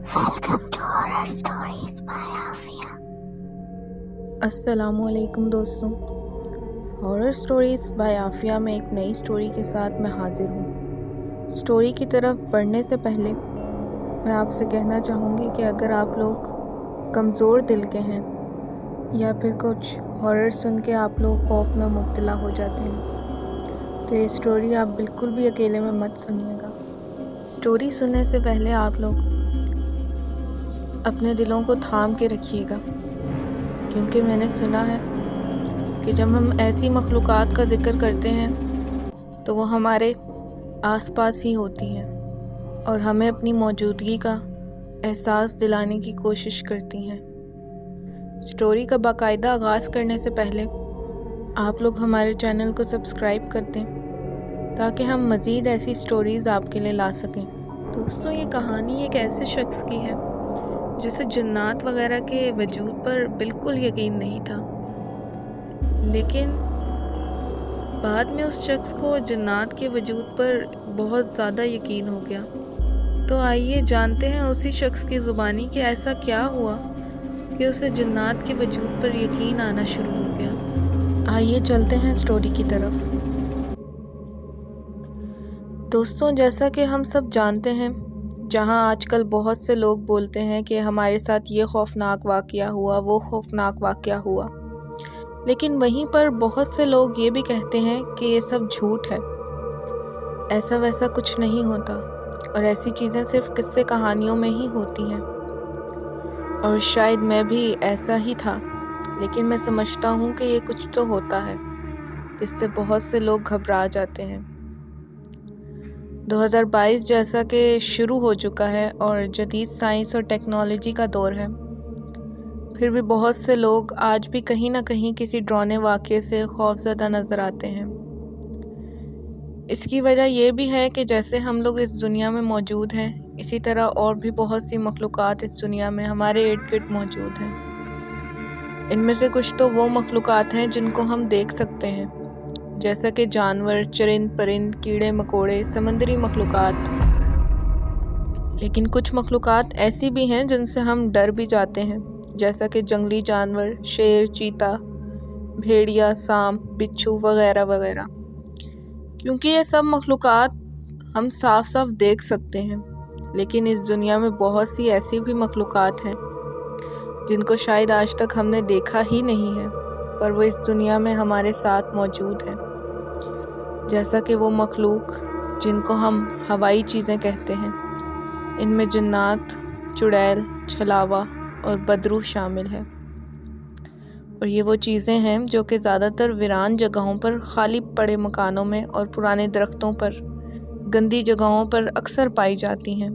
Welcome to Horror Stories by Afia. السلام علیکم دوستوں، ہارر سٹوریز بائی آفیہ میں ایک نئی سٹوری کے ساتھ میں حاضر ہوں۔ سٹوری کی طرف بڑھنے سے پہلے میں آپ سے کہنا چاہوں گی کہ اگر آپ لوگ کمزور دل کے ہیں یا پھر کچھ ہارر سن کے آپ لوگ خوف میں مبتلا ہو جاتے ہیں تو یہ سٹوری آپ بالکل بھی اکیلے میں مت سنیے گا۔ سٹوری سننے سے پہلے آپ لوگ اپنے دلوں کو تھام کے رکھیے گا، کیونکہ میں نے سنا ہے کہ جب ہم ایسی مخلوقات کا ذکر کرتے ہیں تو وہ ہمارے آس پاس ہی ہوتی ہیں اور ہمیں اپنی موجودگی کا احساس دلانے کی کوشش کرتی ہیں۔ سٹوری کا باقاعدہ آغاز کرنے سے پہلے آپ لوگ ہمارے چینل کو سبسکرائب کر دیں تاکہ ہم مزید ایسی سٹوریز آپ کے لیے لا سکیں۔ دوستوں، یہ کہانی ایک ایسے شخص کی ہے جسے جنات وغیرہ کے وجود پر بالکل یقین نہیں تھا، لیکن بعد میں اس شخص کو جنات کے وجود پر بہت زیادہ یقین ہو گیا۔ تو آئیے جانتے ہیں اسی شخص کی زبانی کہ ایسا کیا ہوا کہ اسے جنات کے وجود پر یقین آنا شروع ہو گیا۔ آئیے چلتے ہیں سٹوری کی طرف۔ دوستوں، جیسا کہ ہم سب جانتے ہیں، جہاں آج کل بہت سے لوگ بولتے ہیں کہ ہمارے ساتھ یہ خوفناک واقعہ ہوا، وہ خوفناک واقعہ ہوا، لیکن وہیں پر بہت سے لوگ یہ بھی کہتے ہیں کہ یہ سب جھوٹ ہے، ایسا ویسا کچھ نہیں ہوتا اور ایسی چیزیں صرف قصے کہانیوں میں ہی ہوتی ہیں۔ اور شاید میں بھی ایسا ہی تھا، لیکن میں سمجھتا ہوں کہ یہ کچھ تو ہوتا ہے جس سے بہت سے لوگ گھبرا جاتے ہیں۔ 2022 جیسا کہ شروع ہو چکا ہے اور جدید سائنس اور ٹیکنالوجی کا دور ہے، پھر بھی بہت سے لوگ آج بھی کہیں نہ کہیں کسی ڈراؤنے واقعے سے خوفزدہ نظر آتے ہیں۔ اس کی وجہ یہ بھی ہے کہ جیسے ہم لوگ اس دنیا میں موجود ہیں، اسی طرح اور بھی بہت سی مخلوقات اس دنیا میں ہمارے ارد گرد موجود ہیں۔ ان میں سے کچھ تو وہ مخلوقات ہیں جن کو ہم دیکھ سکتے ہیں، جیسا کہ جانور، چرند پرند، کیڑے مکوڑے، سمندری مخلوقات، لیکن کچھ مخلوقات ایسی بھی ہیں جن سے ہم ڈر بھی جاتے ہیں، جیسا کہ جنگلی جانور، شیر، چیتا، بھیڑیا، سانپ، بچھو وغیرہ وغیرہ۔ کیونکہ یہ سب مخلوقات ہم صاف صاف دیکھ سکتے ہیں، لیکن اس دنیا میں بہت سی ایسی بھی مخلوقات ہیں جن کو شاید آج تک ہم نے دیکھا ہی نہیں ہے، پر وہ اس دنیا میں ہمارے ساتھ موجود ہیں، جیسا کہ وہ مخلوق جن کو ہم ہوائی چیزیں کہتے ہیں۔ ان میں جنات، چڑیل، چھلاوا اور بدرو شامل ہے، اور یہ وہ چیزیں ہیں جو کہ زیادہ تر ویران جگہوں پر، خالی پڑے مکانوں میں اور پرانے درختوں پر، گندی جگہوں پر اکثر پائی جاتی ہیں،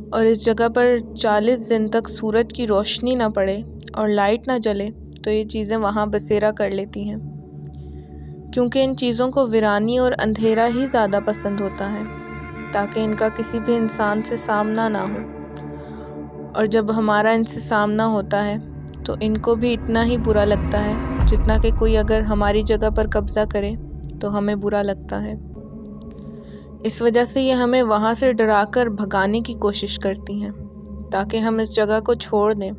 اور اس جگہ پر 40 دن تک سورج کی روشنی نہ پڑے اور لائٹ نہ جلے تو یہ چیزیں وہاں بسیرا کر لیتی ہیں، کیونکہ ان چیزوں کو ویرانی اور اندھیرا ہی زیادہ پسند ہوتا ہے، تاکہ ان کا کسی بھی انسان سے سامنا نہ ہو، اور جب ہمارا ان سے سامنا ہوتا ہے تو ان کو بھی اتنا ہی برا لگتا ہے جتنا کہ کوئی اگر ہماری جگہ پر قبضہ کرے تو ہمیں برا لگتا ہے۔ اس وجہ سے یہ ہمیں وہاں سے ڈرا کر بھگانے کی کوشش کرتی ہیں تاکہ ہم اس جگہ کو چھوڑ دیں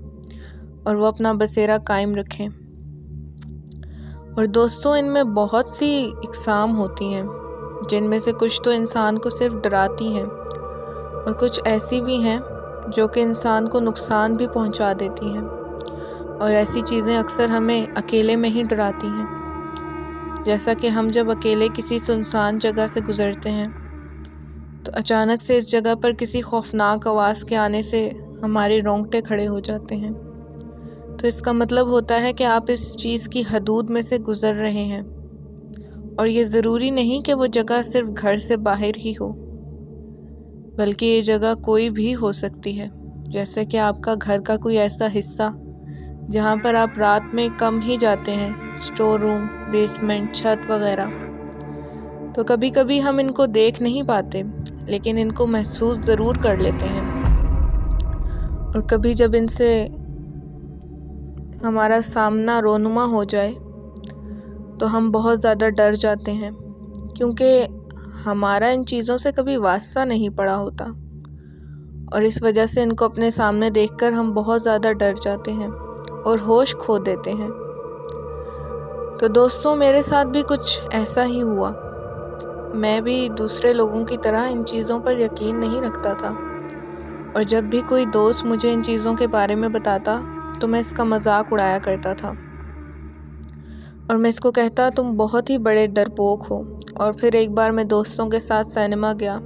اور وہ اپنا بسیرا قائم رکھیں۔ اور دوستوں، ان میں بہت سی اقسام ہوتی ہیں، جن میں سے کچھ تو انسان کو صرف ڈراتی ہیں اور کچھ ایسی بھی ہیں جو کہ انسان کو نقصان بھی پہنچا دیتی ہیں، اور ایسی چیزیں اکثر ہمیں اکیلے میں ہی ڈراتی ہیں، جیسا کہ ہم جب اکیلے کسی سنسان جگہ سے گزرتے ہیں تو اچانک سے اس جگہ پر کسی خوفناک آواز کے آنے سے ہمارے رونگٹے کھڑے ہو جاتے ہیں، تو اس کا مطلب ہوتا ہے کہ آپ اس چیز کی حدود میں سے گزر رہے ہیں، اور یہ ضروری نہیں کہ وہ جگہ صرف گھر سے باہر ہی ہو، بلکہ یہ جگہ کوئی بھی ہو سکتی ہے، جیسے کہ آپ کا گھر کا کوئی ایسا حصہ جہاں پر آپ رات میں کم ہی جاتے ہیں، سٹور روم، بیسمنٹ، چھت وغیرہ۔ تو کبھی کبھی ہم ان کو دیکھ نہیں پاتے، لیکن ان کو محسوس ضرور کر لیتے ہیں، اور کبھی جب ان سے ہمارا سامنا رونما ہو جائے تو ہم بہت زیادہ ڈر جاتے ہیں، کیونکہ ہمارا ان چیزوں سے کبھی واسطہ نہیں پڑا ہوتا، اور اس وجہ سے ان کو اپنے سامنے دیکھ کر ہم بہت زیادہ ڈر جاتے ہیں اور ہوش کھو دیتے ہیں۔ تو دوستوں، میرے ساتھ بھی کچھ ایسا ہی ہوا۔ میں بھی دوسرے لوگوں کی طرح ان چیزوں پر یقین نہیں رکھتا تھا، اور جب بھی کوئی دوست مجھے ان چیزوں کے بارے میں بتاتا تو میں اس کا مذاق اڑایا کرتا تھا، اور میں اس کو کہتا تم بہت ہی بڑے ڈرپوک ہو۔ اور پھر ایک بار میں دوستوں کے ساتھ سینما گیا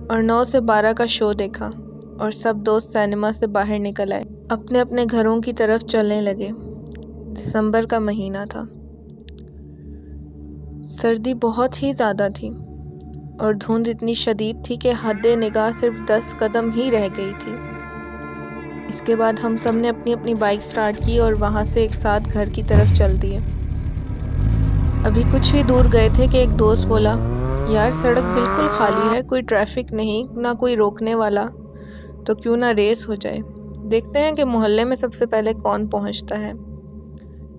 اور 9 سے 12 کا شو دیکھا، اور سب دوست سینما سے باہر نکل آئے، اپنے اپنے گھروں کی طرف چلنے لگے۔ دسمبر کا مہینہ تھا، سردی بہت ہی زیادہ تھی، اور دھند اتنی شدید تھی کہ حد نگاہ صرف 10 قدم ہی رہ گئی تھی۔ اس کے بعد ہم سب نے اپنی اپنی بائک سٹارٹ کی اور وہاں سے ایک ساتھ گھر کی طرف چل دیے۔ ابھی کچھ ہی دور گئے تھے کہ ایک دوست بولا، یار سڑک بالکل خالی ہے، کوئی ٹریفک نہیں، نہ کوئی روکنے والا، تو کیوں نہ ریس ہو جائے، دیکھتے ہیں کہ محلے میں سب سے پہلے کون پہنچتا ہے۔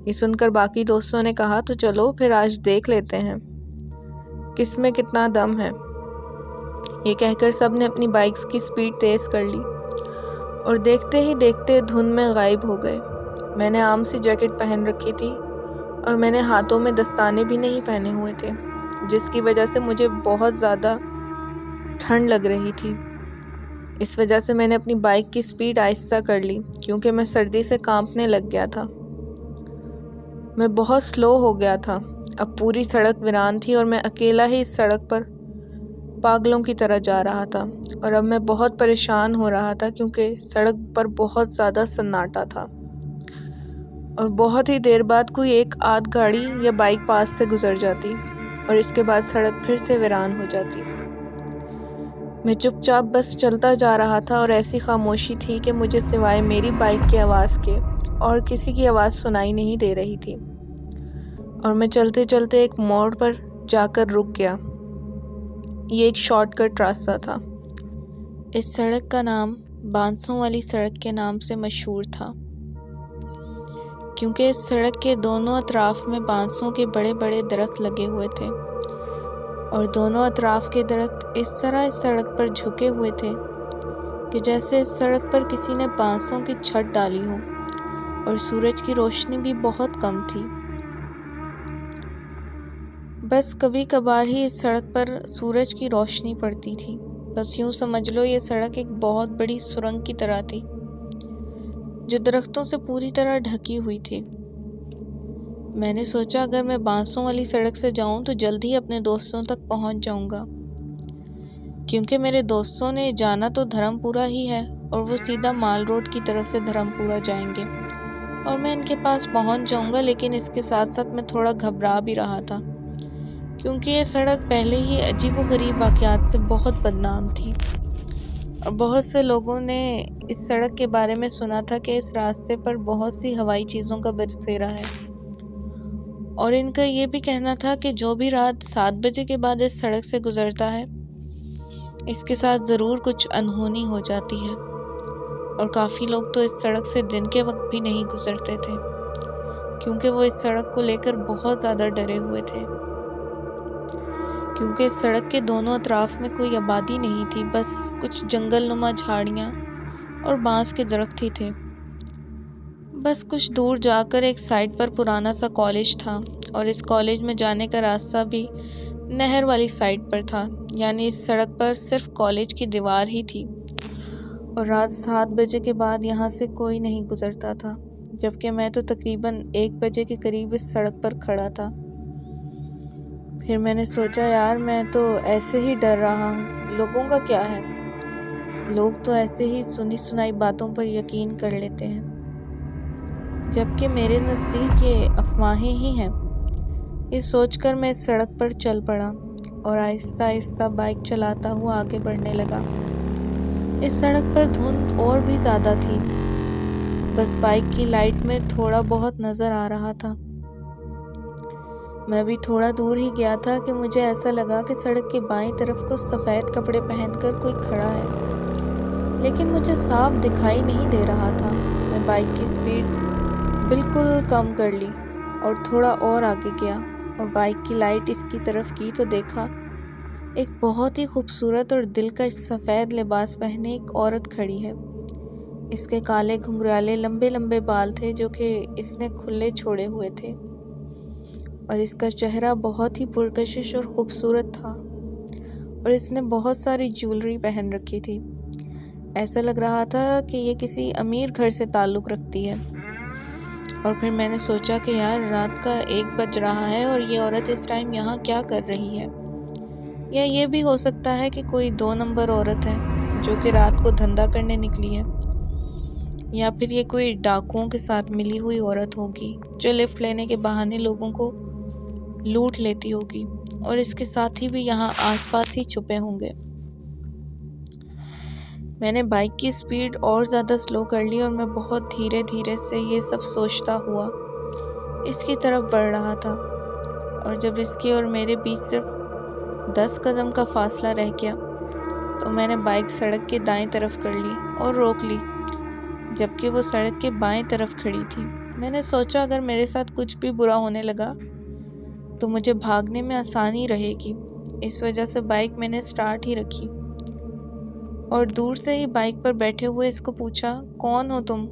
یہ سن کر باقی دوستوں نے کہا تو چلو پھر آج دیکھ لیتے ہیں کس میں کتنا دم ہے۔ یہ کہہ کر سب نے اپنی بائکس کی سپیڈ تیز کر لی، اور دیکھتے ہی دیکھتے دھند میں غائب ہو گئے۔ میں نے عام سی جیکٹ پہن رکھی تھی، اور میں نے ہاتھوں میں دستانے بھی نہیں پہنے ہوئے تھے، جس کی وجہ سے مجھے بہت زیادہ ٹھنڈ لگ رہی تھی۔ اس وجہ سے میں نے اپنی بائک کی سپیڈ آہستہ کر لی، کیونکہ میں سردی سے کانپنے لگ گیا تھا۔ میں بہت سلو ہو گیا تھا۔ اب پوری سڑک ویران تھی، اور میں اکیلا ہی اس سڑک پر پاگلوں کی طرح جا رہا تھا، اور اب میں بہت پریشان ہو رہا تھا کیونکہ سڑک پر بہت زیادہ سناٹا تھا، اور بہت ہی دیر بعد کوئی ایک آدھ گاڑی یا بائک پاس سے گزر جاتی، اور اس کے بعد سڑک پھر سے ویران ہو جاتی۔ میں چپ چاپ بس چلتا جا رہا تھا، اور ایسی خاموشی تھی کہ مجھے سوائے میری بائک کی آواز کے اور کسی کی آواز سنائی نہیں دے رہی تھی، اور میں چلتے چلتے ایک موڑ پر جا کر رک گیا۔ یہ ایک شارٹ کٹ راستہ تھا۔ اس سڑک کا نام بانسوں والی سڑک کے نام سے مشہور تھا، کیونکہ اس سڑک کے دونوں اطراف میں بانسوں کے بڑے بڑے درخت لگے ہوئے تھے، اور دونوں اطراف کے درخت اس طرح اس سڑک پر جھکے ہوئے تھے کہ جیسے اس سڑک پر کسی نے بانسوں کی چھت ڈالی ہو، اور سورج کی روشنی بھی بہت کم تھی۔ بس کبھی کبھار ہی اس سڑک پر سورج کی روشنی پڑتی تھی۔ بس یوں سمجھ لو یہ سڑک ایک بہت بڑی سرنگ کی طرح تھی، جو درختوں سے پوری طرح ڈھکی ہوئی تھی۔ میں نے سوچا اگر میں بانسوں والی سڑک سے جاؤں تو جلد ہی اپنے دوستوں تک پہنچ جاؤں گا، کیونکہ میرے دوستوں نے جانا تو دھرم پورہ ہی ہے، اور وہ سیدھا مال روڈ کی طرف سے دھرم پورہ جائیں گے، اور میں ان کے پاس پہنچ جاؤں گا۔ لیکن اس کے ساتھ ساتھ میں تھوڑا گھبرا بھی رہا تھا، کیونکہ یہ سڑک پہلے ہی عجیب و غریب واقعات سے بہت بدنام تھی، اور بہت سے لوگوں نے اس سڑک کے بارے میں سنا تھا کہ اس راستے پر بہت سی ہوائی چیزوں کا بسیرا ہے، اور ان کا یہ بھی کہنا تھا کہ جو بھی رات 7 بجے کے بعد اس سڑک سے گزرتا ہے، اس کے ساتھ ضرور کچھ انہونی ہو جاتی ہے، اور کافی لوگ تو اس سڑک سے دن کے وقت بھی نہیں گزرتے تھے، کیونکہ وہ اس سڑک کو لے کر بہت زیادہ ڈرے ہوئے تھے، کیونکہ اس سڑک کے دونوں اطراف میں کوئی آبادی نہیں تھی، بس کچھ جنگل نما جھاڑیاں اور بانس کے درخت ہی تھے۔ بس کچھ دور جا کر ایک سائٹ پر پرانا سا کالج تھا، اور اس کالج میں جانے کا راستہ بھی نہر والی سائٹ پر تھا، یعنی اس سڑک پر صرف کالج کی دیوار ہی تھی، اور رات 7 بجے کے بعد یہاں سے کوئی نہیں گزرتا تھا، جبکہ میں تو تقریباً 1 بجے کے قریب اس سڑک پر کھڑا تھا۔ پھر میں نے سوچا یار میں تو ایسے ہی ڈر رہا ہوں، لوگوں کا کیا ہے؟ لوگ تو ایسے ہی سنی سنائی باتوں پر یقین کر لیتے ہیں، جبکہ میرے نزدیک یہ افواہیں ہی ہیں۔ یہ سوچ کر میں اس سڑک پر چل پڑا، اور آہستہ آہستہ بائک چلاتا ہوا آگے بڑھنے لگا۔ اس سڑک پر دھند اور بھی زیادہ تھی، بس بائک کی لائٹ میں تھوڑا بہت نظر آ رہا تھا۔ میں بھی تھوڑا دور ہی گیا تھا کہ مجھے ایسا لگا کہ سڑک کے بائیں طرف کو سفید کپڑے پہن کر کوئی کھڑا ہے، لیکن مجھے صاف دکھائی نہیں دے رہا تھا۔ میں بائک کی سپیڈ بالکل کم کر لی اور تھوڑا اور آگے گیا، اور بائک کی لائٹ اس کی طرف کی تو دیکھا ایک بہت ہی خوبصورت اور دلکش سفید لباس پہنے ایک عورت کھڑی ہے۔ اس کے کالے گھنگرالے لمبے لمبے بال تھے جو کہ اس نے کھلے چھوڑے ہوئے تھے، اور اس کا چہرہ بہت ہی پرکشش اور خوبصورت تھا، اور اس نے بہت ساری جیولری پہن رکھی تھی۔ ایسا لگ رہا تھا کہ یہ کسی امیر گھر سے تعلق رکھتی ہے۔ اور پھر میں نے سوچا کہ یار، رات کا 1 بج رہا ہے اور یہ عورت اس ٹائم یہاں کیا کر رہی ہے؟ یا یہ بھی ہو سکتا ہے کہ کوئی 2 نمبر عورت ہے جو کہ رات کو دھندا کرنے نکلی ہے، یا پھر یہ کوئی ڈاکوؤں کے ساتھ ملی ہوئی عورت ہوگی جو لفٹ لینے کے بہانے لوگوں کو لوٹ لیتی ہوگی، اور اس کے ساتھی بھی یہاں آس پاس ہی چھپے ہوں گے۔ میں نے بائک کی سپیڈ اور زیادہ سلو کر لی، اور میں بہت دھیرے دھیرے سے یہ سب سوچتا ہوا اس کی طرف بڑھ رہا تھا، اور جب اس کی اور میرے بیچ صرف 10 قدم کا فاصلہ رہ گیا تو میں نے بائک سڑک کے دائیں طرف کر لی اور روک لی، جبکہ وہ سڑک کے بائیں طرف کھڑی تھی۔ میں نے سوچا اگر میرے ساتھ کچھ بھی برا ہونے لگا تو مجھے بھاگنے میں آسانی رہے گی، اس وجہ سے بائک میں نے سٹارٹ ہی رکھی، اور دور سے ہی بائک پر بیٹھے ہوئے اس کو پوچھا، کون ہو تم؟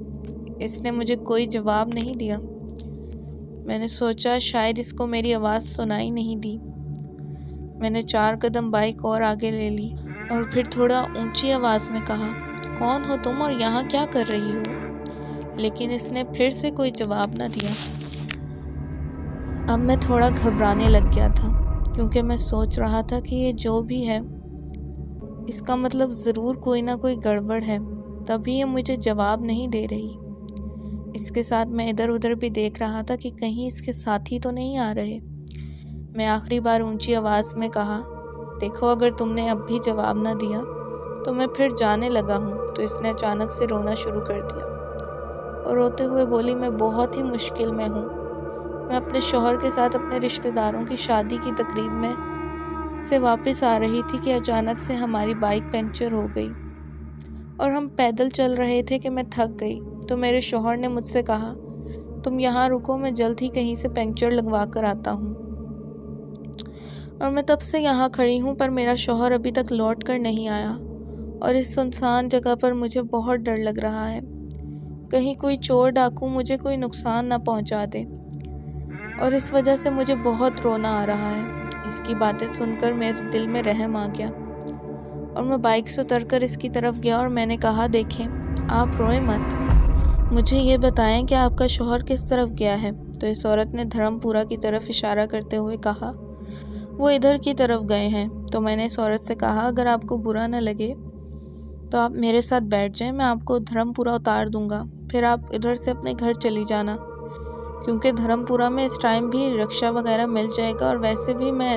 اس نے مجھے کوئی جواب نہیں دیا۔ میں نے سوچا شاید اس کو میری آواز سنائی نہیں دی۔ میں نے 4 قدم بائک اور آگے لے لی اور پھر تھوڑا اونچی آواز میں کہا، کون ہو تم اور یہاں کیا کر رہی ہو؟ لیکن اس نے پھر سے کوئی جواب نہ دیا۔ اب میں تھوڑا گھبرانے لگ گیا تھا، کیونکہ میں سوچ رہا تھا کہ یہ جو بھی ہے اس کا مطلب ضرور کوئی نہ کوئی گڑبڑ ہے، تبھی یہ مجھے جواب نہیں دے رہی۔ اس کے ساتھ میں ادھر ادھر بھی دیکھ رہا تھا کہ کہیں اس کے ساتھی تو نہیں آ رہے۔ میں آخری بار اونچی آواز میں کہا، دیکھو اگر تم نے اب بھی جواب نہ دیا تو میں پھر جانے لگا ہوں۔ تو اس نے اچانک سے رونا شروع کر دیا اور روتے ہوئے بولی، میں بہت ہی مشکل میں ہوں۔ میں اپنے شوہر کے ساتھ اپنے رشتہ داروں کی شادی کی تقریب میں سے واپس آ رہی تھی کہ اچانک سے ہماری بائک پنکچر ہو گئی، اور ہم پیدل چل رہے تھے کہ میں تھک گئی، تو میرے شوہر نے مجھ سے کہا، تم یہاں رکو، میں جلد ہی کہیں سے پنکچر لگوا کر آتا ہوں۔ اور میں تب سے یہاں کھڑی ہوں، پر میرا شوہر ابھی تک لوٹ کر نہیں آیا، اور اس سنسان جگہ پر مجھے بہت ڈر لگ رہا ہے، کہیں کوئی چور ڈاکو مجھے کوئی نقصان نہ پہنچا دے، اور اس وجہ سے مجھے بہت رونا آ رہا ہے۔ اس کی باتیں سن کر میرے دل میں رحم آ گیا، اور میں بائک سے اتر کر اس کی طرف گیا اور میں نے کہا، دیکھیں آپ روئیں مت، مجھے یہ بتائیں کہ آپ کا شوہر کس طرف گیا ہے؟ تو اس عورت نے دھرم پورہ کی طرف اشارہ کرتے ہوئے کہا، وہ ادھر کی طرف گئے ہیں۔ تو میں نے اس عورت سے کہا، اگر آپ کو برا نہ لگے تو آپ میرے ساتھ بیٹھ جائیں، میں آپ کو دھرم پورہ اتار دوں گا، پھر آپ ادھر سے اپنے گھر چلی جانا، کیونکہ دھرم پورہ میں اس ٹائم بھی رکشہ وغیرہ مل جائے گا، اور ویسے بھی میں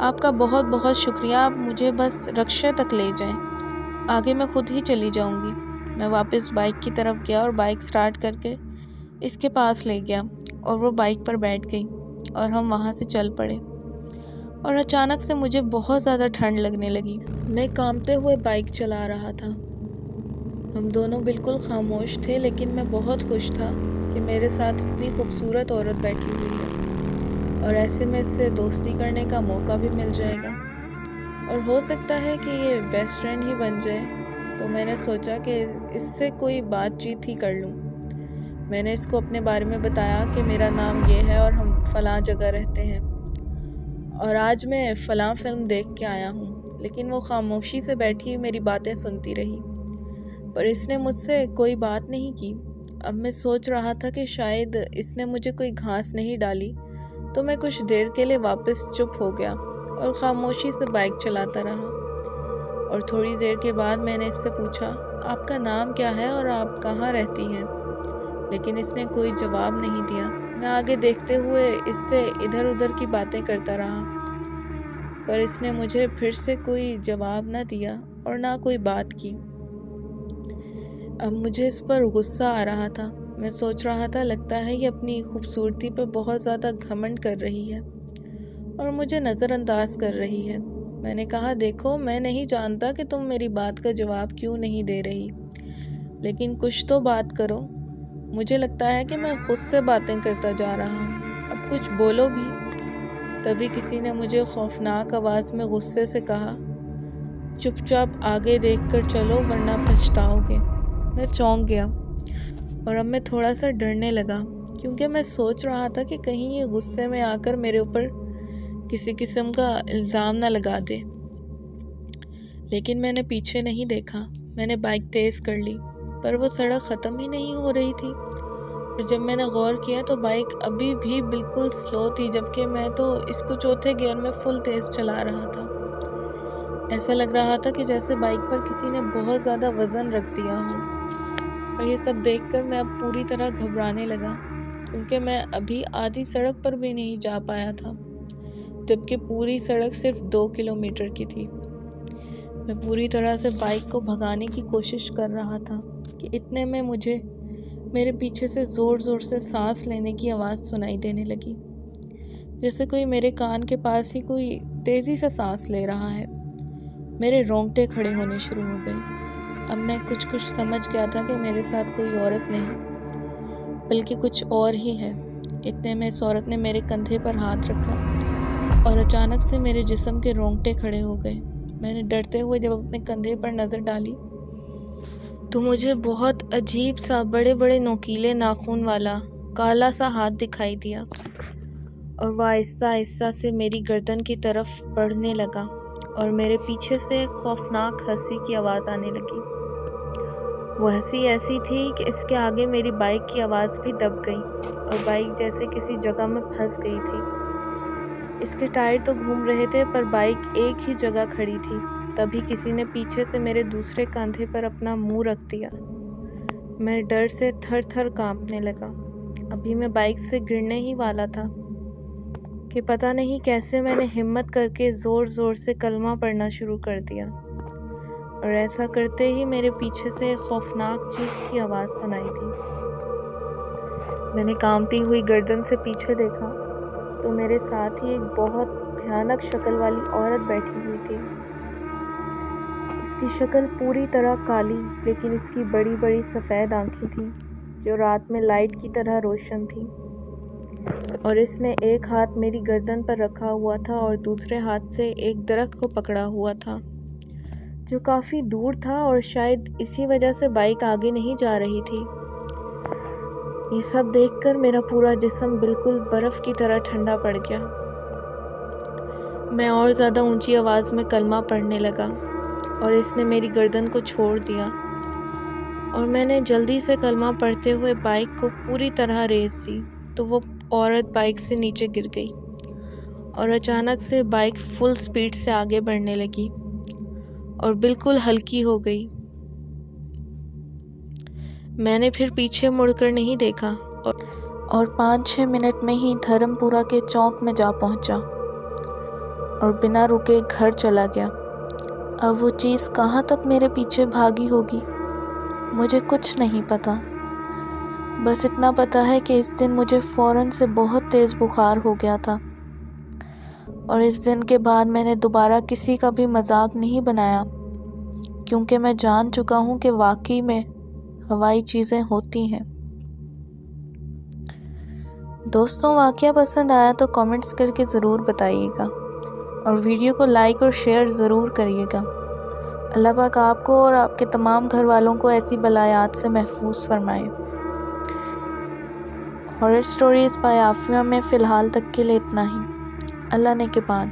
آپ کا بہت بہت شکریہ، آپ مجھے بس رکشے تک لے جائیں، آگے میں خود ہی چلی جاؤں گی۔ میں واپس بائک کی طرف گیا اور بائک سٹارٹ کر کے اس کے پاس لے گیا، اور وہ بائک پر بیٹھ گئی اور ہم وہاں سے چل پڑے، اور اچانک سے مجھے بہت زیادہ ٹھنڈ لگنے لگی۔ میں کانپتے ہوئے بائک چلا رہا تھا، ہم دونوں بالکل خاموش تھے، لیکن میں بہت خوش تھا کہ میرے ساتھ اتنی خوبصورت عورت بیٹھی ہوئی ہے، اور ایسے میں اس سے دوستی کرنے کا موقع بھی مل جائے گا، اور ہو سکتا ہے کہ یہ بیسٹ فرینڈ ہی بن جائے۔ تو میں نے سوچا کہ اس سے کوئی بات چیت ہی کر لوں۔ میں نے اس کو اپنے بارے میں بتایا کہ میرا نام یہ ہے اور ہم فلاں جگہ رہتے ہیں، اور آج میں فلاں فلم دیکھ کے آیا ہوں۔ لیکن وہ خاموشی سے بیٹھی میری باتیں سنتی رہی، پر اس نے مجھ سے کوئی بات نہیں کی۔ اب میں سوچ رہا تھا کہ شاید اس نے مجھے کوئی گھاس نہیں ڈالی، تو میں کچھ دیر کے لیے واپس چپ ہو گیا اور خاموشی سے بائک چلاتا رہا، اور تھوڑی دیر کے بعد میں نے اس سے پوچھا، آپ کا نام کیا ہے اور آپ کہاں رہتی ہیں؟ لیکن اس نے کوئی جواب نہیں دیا۔ میں آگے دیکھتے ہوئے اس سے ادھر ادھر کی باتیں کرتا رہا، پر اس نے مجھے پھر سے کوئی جواب نہ دیا اور نہ کوئی بات کی۔ اب مجھے اس پر غصہ آ رہا تھا۔ میں سوچ رہا تھا، لگتا ہے یہ اپنی خوبصورتی پر بہت زیادہ گھمنڈ کر رہی ہے اور مجھے نظر انداز کر رہی ہے۔ میں نے کہا، دیکھو میں نہیں جانتا کہ تم میری بات کا جواب کیوں نہیں دے رہی، لیکن کچھ تو بات کرو۔ مجھے لگتا ہے کہ میں خود سے باتیں کرتا جا رہا ہوں۔ کچھ بولو بھی۔ تبھی کسی نے مجھے خوفناک آواز میں غصے سے کہا، چپ چاپ آگے دیکھ کر چلو ورنہ پچھتاؤ گے۔ میں چونک گیا اور اب میں تھوڑا سا ڈرنے لگا، کیونکہ میں سوچ رہا تھا کہ کہیں یہ غصے میں آ کر میرے اوپر کسی قسم کا الزام نہ لگا دے۔ لیکن میں نے پیچھے نہیں دیکھا۔ میں نے بائک تیز کر لی، پر وہ سڑک ختم ہی نہیں ہو رہی تھی، اور جب میں نے غور کیا تو بائک ابھی بھی بالکل سلو تھی، جبکہ میں تو اس کو چوتھے گیئر میں فل تیز چلا رہا تھا۔ ایسا لگ رہا تھا کہ جیسے بائک پر کسی نے بہت زیادہ وزن رکھ دیا ہو، اور یہ سب دیکھ کر میں اب پوری طرح گھبرانے لگا، کیونکہ میں ابھی آدھی سڑک پر بھی نہیں جا پایا تھا، جبکہ پوری سڑک صرف 2 کلومیٹر کی تھی۔ میں پوری طرح سے بائک کو بھگانے کی کوشش کر رہا تھا کہ اتنے میں مجھے میرے پیچھے سے زور زور سے سانس لینے کی آواز سنائی دینے لگی، جیسے کوئی میرے کان کے پاس ہی کوئی تیزی سے سانس لے رہا ہے۔ میرے رونگٹے کھڑے ہونے شروع ہو گئے۔ اب میں کچھ سمجھ گیا تھا کہ میرے ساتھ کوئی عورت نہیں، بلکہ کچھ اور ہی ہے۔ اتنے میں اس عورت نے میرے کندھے پر ہاتھ رکھا اور اچانک سے میرے جسم کے رونگٹے کھڑے ہو گئے۔ میں نے ڈرتے ہوئے جب اپنے کندھے پر نظر ڈالی تو مجھے بہت عجیب سا بڑے بڑے نوکیلے ناخن والا کالا سا ہاتھ دکھائی دیا، اور وہ آہستہ آہستہ سے میری گردن کی طرف بڑھنے لگا، اور میرے پیچھے سے ایک خوفناک ہنسی کی آواز آنے لگی۔ وہ ہنسی ایسی تھی کہ اس کے آگے میری بائک کی آواز بھی دب گئی، اور بائک جیسے کسی جگہ میں پھنس گئی تھی۔ اس کے ٹائر تو گھوم رہے تھے پر بائک ایک ہی جگہ کھڑی تھی۔ تبھی کسی نے پیچھے سے میرے دوسرے کندھے پر اپنا منہ رکھ دیا۔ میں ڈر سے تھر تھر کانپنے لگا۔ ابھی میں بائک سے گرنے ہی والا تھا کہ پتہ نہیں کیسے میں نے ہمت کر کے زور زور سے کلمہ پڑھنا شروع کر دیا، اور ایسا کرتے ہی میرے پیچھے سے ایک خوفناک چیخ کی آواز سنائی دی۔ میں نے کانپتی ہوئی گردن سے پیچھے دیکھا تو میرے ساتھ ہی ایک بہت بھیانک شکل والی عورت بیٹھی ہوئی تھی۔ اس کی شکل پوری طرح کالی، لیکن اس کی بڑی بڑی سفید آنکھیں تھیں جو رات میں لائٹ کی طرح روشن تھیں، اور اس نے ایک ہاتھ میری گردن پر رکھا ہوا تھا اور دوسرے ہاتھ سے ایک درخت کو پکڑا ہوا تھا جو کافی دور تھا، اور شاید اسی وجہ سے بائک آگے نہیں جا رہی تھی۔ یہ سب دیکھ کر میرا پورا جسم بالکل برف کی طرح ٹھنڈا پڑ گیا۔ میں اور زیادہ اونچی آواز میں کلمہ پڑھنے لگا، اور اس نے میری گردن کو چھوڑ دیا، اور میں نے جلدی سے کلمہ پڑھتے ہوئے بائک کو پوری طرح ریس دی تو وہ عورت بائک سے نیچے گر گئی، اور اچانک سے بائک فل سپیڈ سے آگے بڑھنے لگی اور بالکل ہلکی ہو گئی۔ میں نے پھر پیچھے مڑ کر نہیں دیکھا، اور 5-6 منٹ میں ہی دھرم پورہ کے چوک میں جا پہنچا اور بنا رکے گھر چلا گیا۔ اب وہ چیز کہاں تک میرے پیچھے بھاگی ہوگی مجھے کچھ نہیں پتا، بس اتنا پتا ہے کہ اس دن مجھے فوراً سے بہت تیز بخار ہو گیا تھا، اور اس دن کے بعد میں نے دوبارہ کسی کا بھی مذاق نہیں بنایا، کیونکہ میں جان چکا ہوں کہ واقعی میں ہوائی چیزیں ہوتی ہیں۔ دوستوں، واقعہ پسند آیا تو کامنٹس کر کے ضرور بتائیے گا، اور ویڈیو کو لائک اور شیئر ضرور کریے گا۔ اللہ پاک آپ کو اور آپ کے تمام گھر والوں کو ایسی بلایات سے محفوظ فرمائے۔ ہارر سٹوریز بائی عافیہ میں فی الحال تک کے لیے اتنا ہی۔ اللہ نے کے بعد